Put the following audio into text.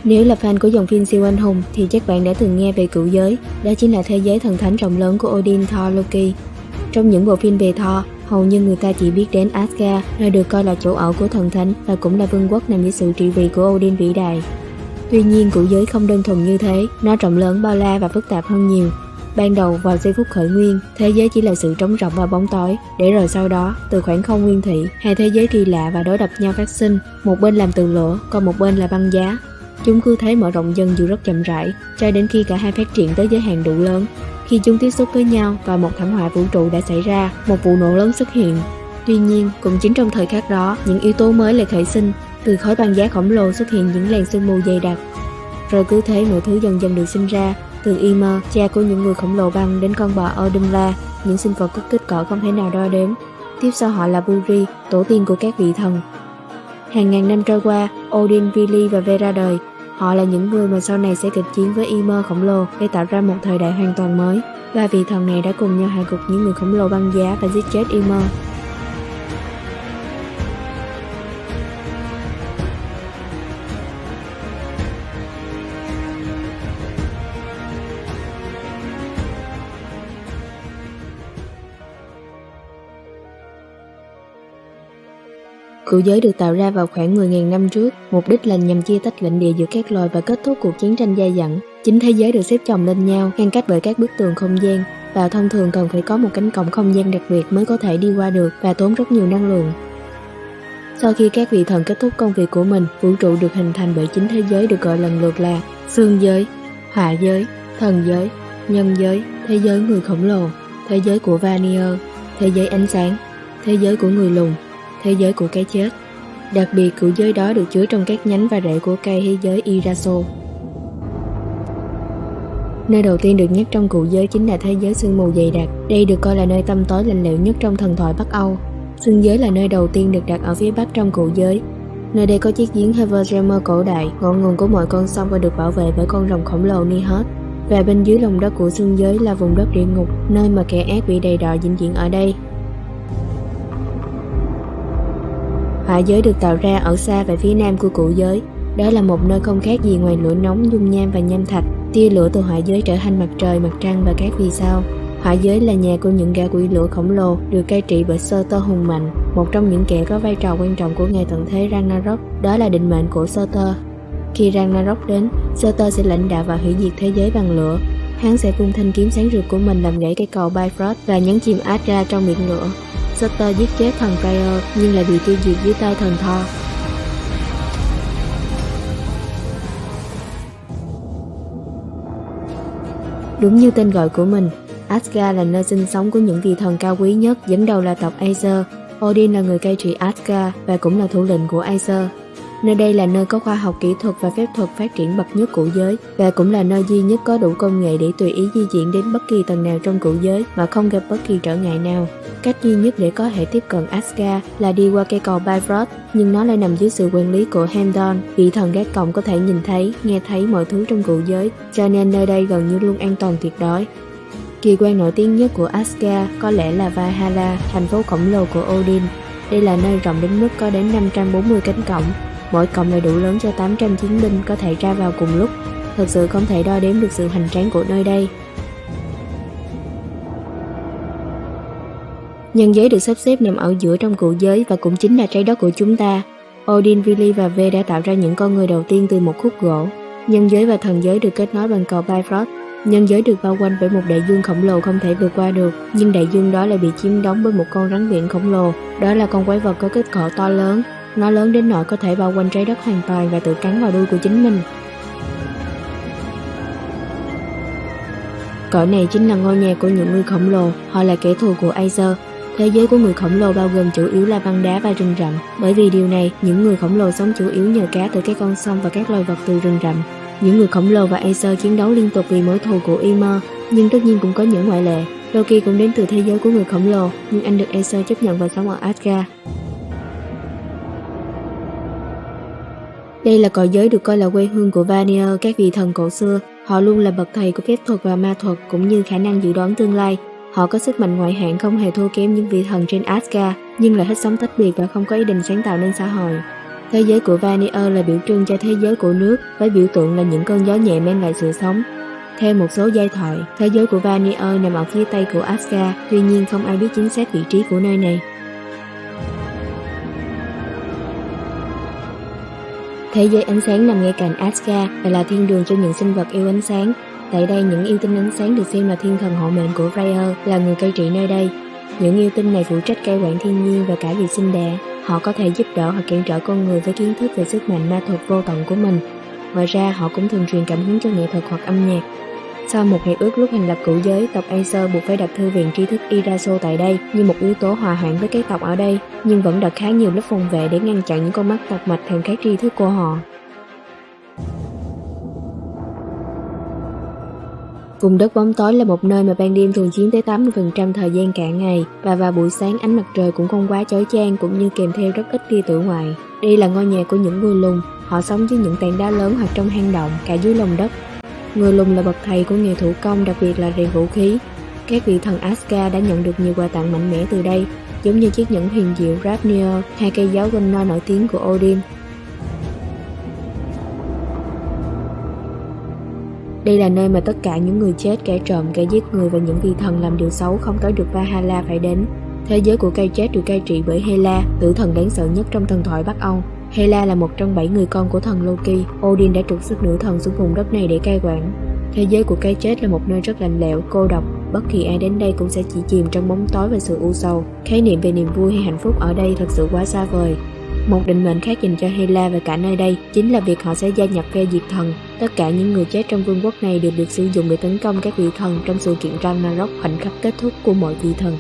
Nếu là fan của dòng phim siêu anh hùng thì chắc bạn đã từng nghe về cựu giới, đó chính là thế giới thần thánh rộng lớn của Odin, Thor, Loki. Trong những bộ phim về Thor, hầu như người ta chỉ biết đến Asgard, nơi được coi là chỗ ở của thần thánh và cũng là vương quốc nằm dưới sự trị vì của Odin vĩ đại. Tuy nhiên cựu giới không đơn thuần như thế, nó rộng lớn, bao la và phức tạp hơn nhiều. Ban đầu vào giây phút khởi nguyên, thế giới chỉ là sự trống rỗng và bóng tối, để rồi sau đó, từ khoảng không nguyên thủy, hai thế giới kỳ lạ và đối lập nhau phát sinh, một bên làm từ lửa, còn một bên là băng giá. Chúng cứ thế mở rộng dần dù rất chậm rãi, cho đến khi cả hai phát triển tới giới hạn đủ lớn. Khi chúng tiếp xúc với nhau và một thảm họa vũ trụ đã xảy ra, một vụ nổ lớn xuất hiện. Tuy nhiên, cũng chính trong thời khắc đó, những yếu tố mới lại khởi sinh, từ khối băng giá khổng lồ xuất hiện những làn sương mù dày đặc. Rồi cứ thế mọi thứ dần dần được sinh ra, từ Ymir, cha của những người khổng lồ băng, đến con bò Odinla, những sinh vật có kích cỡ không thể nào đo đếm. Tiếp sau họ là Buri, tổ tiên của các vị thần. Hàng ngàn năm trôi qua, Odin, Vili và Ve ra đời. Họ là những người mà sau này sẽ kịch chiến với Ymir khổng lồ để tạo ra một thời đại hoàn toàn mới. Ba vị thần này đã cùng nhau hạ gục những người khổng lồ băng giá và giết chết Ymir. Cựu giới được tạo ra vào khoảng 10.000 năm trước, mục đích là nhằm chia tách lãnh địa giữa các loài và kết thúc cuộc chiến tranh dai dẳng. Chính thế giới được xếp chồng lên nhau, ngăn cách bởi các bức tường không gian, và thông thường cần phải có một cánh cổng không gian đặc biệt mới có thể đi qua được và tốn rất nhiều năng lượng. Sau khi các vị thần kết thúc công việc của mình, vũ trụ được hình thành bởi chính thế giới được gọi lần lượt là xương giới, hỏa giới, thần giới, nhân giới, thế giới người khổng lồ, thế giới của Vanir, thế giới ánh sáng, thế giới của người lùn, thế giới của cái chết. Đặc biệt, cựu giới đó được chứa trong các nhánh và rễ của cây thế giới Iraso. Nơi đầu tiên được nhắc trong cựu giới chính là thế giới sương mù dày đặc. Đây được coi là nơi tăm tối lạnh lẽo nhất trong thần thoại Bắc Âu. Xương giới là nơi đầu tiên được đặt ở phía bắc trong cựu giới. Nơi đây có chiếc giếng Hvergelmir cổ đại, ngọn nguồn của mọi con sông và được bảo vệ bởi con rồng khổng lồ Nihot. Và bên dưới lòng đất của xương giới là vùng đất địa ngục, nơi mà kẻ ác bị đầy đọa vĩnh viễn ở đây. Hỏa giới được tạo ra ở xa về phía nam của cựu giới. Đó là một nơi không khác gì ngoài lửa nóng, dung nham và nham thạch. Tia lửa từ hỏa giới trở thành mặt trời, mặt trăng và các vì sao. Hỏa giới là nhà của những gã quỷ lửa khổng lồ được cai trị bởi Surtur hùng mạnh, một trong những kẻ có vai trò quan trọng của ngày tận thế Ragnarok. Đó là định mệnh của Surtur. Khi Ragnarok đến, Surtur sẽ lãnh đạo và hủy diệt thế giới bằng lửa. Hắn sẽ vung thanh kiếm sáng rực của mình làm gãy cây cầu Bifrost và nhấn chìm Asgard trong miệng lửa. Surtur giết chết thần Freyr nhưng lại bị tiêu diệt dưới tay thần Thor. Đúng như tên gọi của mình, Asgard là nơi sinh sống của những vị thần cao quý nhất, dẫn đầu là tộc Aesir. Odin là người cai trị Asgard và cũng là thủ lĩnh của Aesir. Nơi đây là nơi có khoa học kỹ thuật và phép thuật phát triển bậc nhất cựu giới, và cũng là nơi duy nhất có đủ công nghệ để tùy ý di chuyển đến bất kỳ tầng nào trong cựu giới mà không gặp bất kỳ trở ngại nào. Cách duy nhất để có thể tiếp cận Asgard là đi qua cây cầu Bifrost, nhưng nó lại nằm dưới sự quản lý của Heimdall, vị thần gác cổng có thể nhìn thấy, nghe thấy mọi thứ trong cựu giới, cho nên nơi đây gần như luôn an toàn tuyệt đối. Kỳ quan nổi tiếng nhất của Asgard có lẽ là Valhalla, thành phố khổng lồ của Odin. Đây là nơi rộng đến mức có đến 540 cánh cổng. Mỗi cổng lại đủ lớn cho 800 chiến binh có thể ra vào cùng lúc. Thực sự không thể đo đếm được sự hoành tráng của nơi đây. Nhân giới được sắp xếp nằm ở giữa trong cựu giới và cũng chính là trái đất của chúng ta. Odin, Vili và Ve đã tạo ra những con người đầu tiên từ một khúc gỗ. Nhân giới và thần giới được kết nối bằng cầu Bifrost. Nhân giới được bao quanh bởi một đại dương khổng lồ không thể vượt qua được, nhưng đại dương đó lại bị chiếm đóng bởi một con rắn biển khổng lồ. Đó là con quái vật có kích cỡ to lớn. Nó lớn đến nỗi có thể bao quanh trái đất hoàn toàn và tự cắn vào đuôi của chính mình. Cõi này chính là ngôi nhà của những người khổng lồ, họ là kẻ thù của Aesir. Thế giới của người khổng lồ bao gồm chủ yếu là băng đá và rừng rậm. Bởi vì điều này, những người khổng lồ sống chủ yếu nhờ cá từ các con sông và các loài vật từ rừng rậm. Những người khổng lồ và Aesir chiến đấu liên tục vì mối thù của Ymir, nhưng tất nhiên cũng có những ngoại lệ. Loki cũng đến từ thế giới của người khổng lồ, nhưng anh được Aesir chấp nhận và sống ở Asgard. Đây là cõi giới được coi là quê hương của Vanir, các vị thần cổ xưa. Họ luôn là bậc thầy của phép thuật và ma thuật cũng như khả năng dự đoán tương lai. Họ có sức mạnh ngoại hạng không hề thua kém những vị thần trên Asgard, nhưng lại thích sống tách biệt và không có ý định sáng tạo nên xã hội. Thế giới của Vanir là biểu trưng cho thế giới của nước, với biểu tượng là những cơn gió nhẹ mang lại sự sống. Theo một số giai thoại, thế giới của Vanir nằm ở phía tây của Asgard, tuy nhiên không ai biết chính xác vị trí của nơi này. Thế giới ánh sáng nằm ngay cạnh Asgard và là thiên đường cho những sinh vật yêu ánh sáng. Tại đây, những yêu tinh ánh sáng được xem là thiên thần hộ mệnh của Freyr, là người cai trị nơi đây. Những yêu tinh này phụ trách cai quản thiên nhiên và cả việc sinh đẻ. Họ có thể giúp đỡ hoặc cản trở con người với kiến thức về sức mạnh ma thuật vô tận của mình. Ngoài ra, họ cũng thường truyền cảm hứng cho nghệ thuật hoặc âm nhạc. Sau một hiệp ước lúc thành lập cửu giới, tộc Aesir buộc phải đặt thư viện tri thức Iraso tại đây như một yếu tố hòa hoãn với các tộc ở đây, nhưng vẫn đặt khá nhiều lớp phòng vệ để ngăn chặn những con mắt tọc mạch thèm khát tri thức của họ. Vùng đất bóng tối là một nơi mà ban đêm thường chiếm tới 80% thời gian cả ngày, và vào buổi sáng ánh mặt trời cũng không quá chói chang, cũng như kèm theo rất ít tia tử ngoại. Đây là ngôi nhà của những người lùn, họ sống dưới những tảng đá lớn hoặc trong hang động, cả dưới lòng đất. Người lùn là bậc thầy của nghề thủ công, đặc biệt là rèn vũ khí. Các vị thần Asgard đã nhận được nhiều quà tặng mạnh mẽ từ đây, giống như chiếc nhẫn huyền diệu Grafnir, hai cây giáo Gunnar nổi tiếng của Odin. Đây là nơi mà tất cả những người chết, kẻ trộm, kẻ giết người và những vị thần làm điều xấu không tới được Valhalla phải đến. Thế giới của cây chết được cai trị bởi Hela, tử thần đáng sợ nhất trong thần thoại Bắc Âu. Hela là một trong 7 người con của thần Loki. Odin đã trục xuất nữ thần xuống vùng đất này để cai quản. Thế giới của cây chết là một nơi rất lạnh lẽo, cô độc. Bất kỳ ai đến đây cũng sẽ chỉ chìm trong bóng tối và sự u sầu. Khái niệm về niềm vui hay hạnh phúc ở đây thật sự quá xa vời. Một định mệnh khác dành cho Hela và cả nơi đây chính là việc họ sẽ gia nhập phe diệt thần. Tất cả những người chết trong vương quốc này đều được sử dụng để tấn công các vị thần trong sự kiện Ragnarok, khoảnh khắc kết thúc của mọi vị thần.